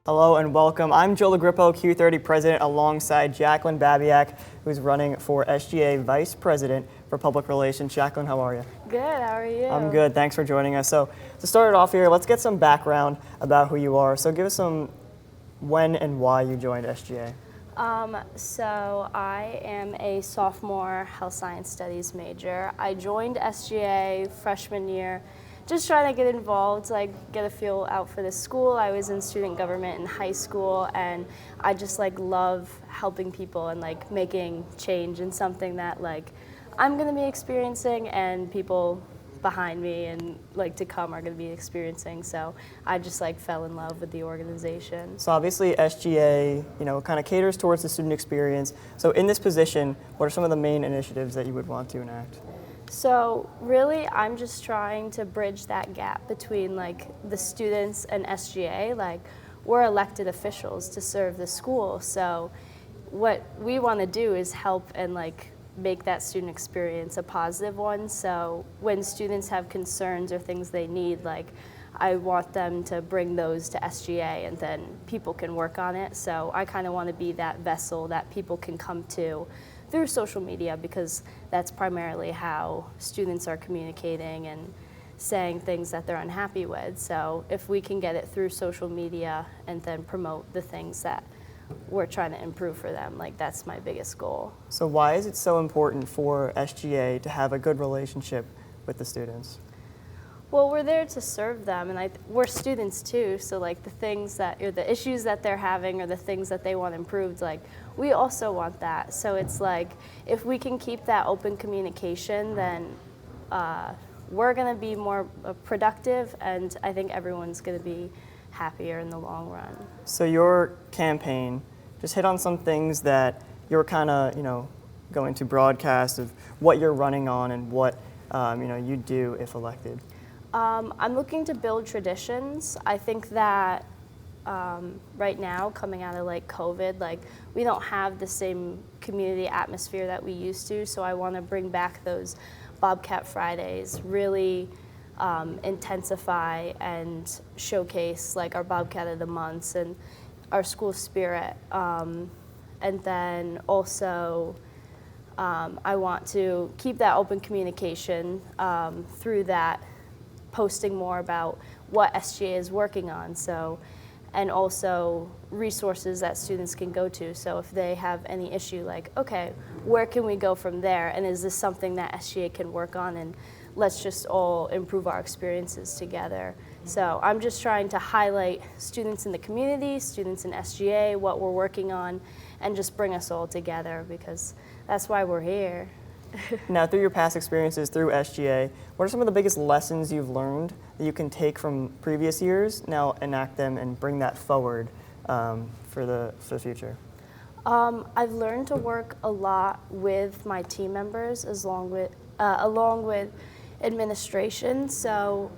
Hello and welcome. I'm Joe Lagrippo, Q30 President, alongside Jacqueline Babyak, who's running for SGA Vice President for Public Relations. Jacqueline, how are you? Good, how are you? I'm good, thanks for joining us. So to start it off here, let's get some background about who you are. So give us some when and why you joined SGA. So I am a sophomore health science studies major. I joined SGA freshman year, just trying to get involved, get a feel out for the school. I was in student government in high school, and I just love helping people and making change in something that I'm gonna be experiencing and people behind me and to come are going to be experiencing. So I just fell in love with the organization. So obviously SGA, kind of caters towards the student experience. So in this position, what are some of the main initiatives that you would want to enact? So really, I'm just trying to bridge that gap between the students and SGA. We're elected officials to serve the school. So what we want to do is help and make that student experience a positive one. So when students have concerns or things they need, I want them to bring those to SGA and then people can work on it. So I kind of want to be that vessel that people can come to through social media, because that's primarily how students are communicating and saying things that they're unhappy with. So if we can get it through social media and then promote the things that we're trying to improve for them, that's my biggest goal. So why is it so important for SGA to have a good relationship with the students? Well, we're there to serve them, and we're students too, so the things that, or the issues that they're having or the things that they want improved, we also want that. So it's if we can keep that open communication, then we're gonna be more productive, and I think everyone's gonna be happier in the long run. So your campaign, just hit on some things that you're kind of, going to broadcast of what you're running on and what, you do if elected. I'm looking to build traditions. I think that right now, coming out of COVID, we don't have the same community atmosphere that we used to, so I want to bring back those Bobcat Fridays, really intensify and showcase our Bobcat of the Months and our school spirit. And then also I want to keep that open communication through that, posting more about what SGA is working on. So, and also resources that students can go to. So if they have any issue, okay, where can we go from there? And is this something that SGA can work on? And let's just all improve our experiences together. So I'm just trying to highlight students in the community, students in SGA, what we're working on, and just bring us all together, because that's why we're here. Now, through your past experiences through SGA, what are some of the biggest lessons you've learned that you can take from previous years, now enact them and bring that forward for the future? I've learned to work a lot with my team members along with administration. So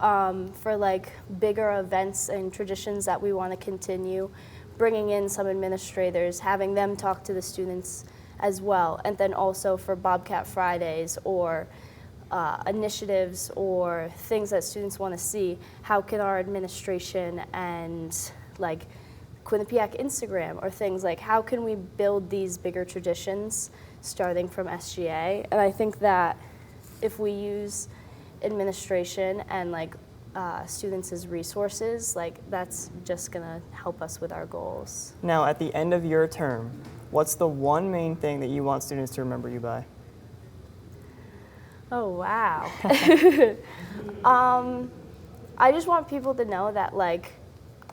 for bigger events and traditions that we want to continue, bringing in some administrators, having them talk to the students as well, and then also for Bobcat Fridays or initiatives or things that students want to see, how can our administration and Quinnipiac Instagram or things how can we build these bigger traditions starting from SGA? And I think that if we use administration and students as resources, that's just gonna help us with our goals. Now, at the end of your term, what's the one main thing that you want students to remember you by? Oh, wow. I just want people to know that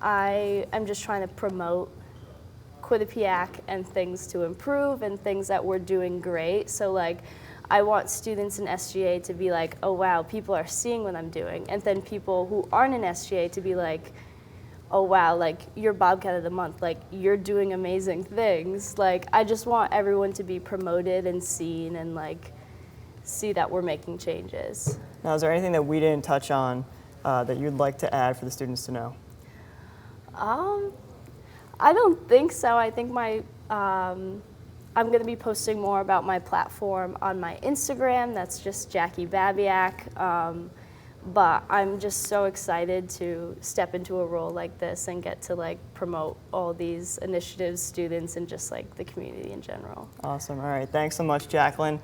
I am just trying to promote Quinnipiac and things to improve and things that we're doing great. So I want students in SGA to be oh wow, people are seeing what I'm doing. And then people who aren't in SGA to be oh wow, you're Bobcat of the Month, you're doing amazing things. I just want everyone to be promoted and seen and see that we're making changes. Now, is there anything that we didn't touch on that you'd like to add for the students to know? I don't think so. I think I'm going to be posting more about my platform on my Instagram. That's just Jackie Babyak. But I'm just so excited to step into a role like this and get to like promote all these initiatives, students, and just like the community in general. Awesome. All right. Thanks so much, Jacqueline.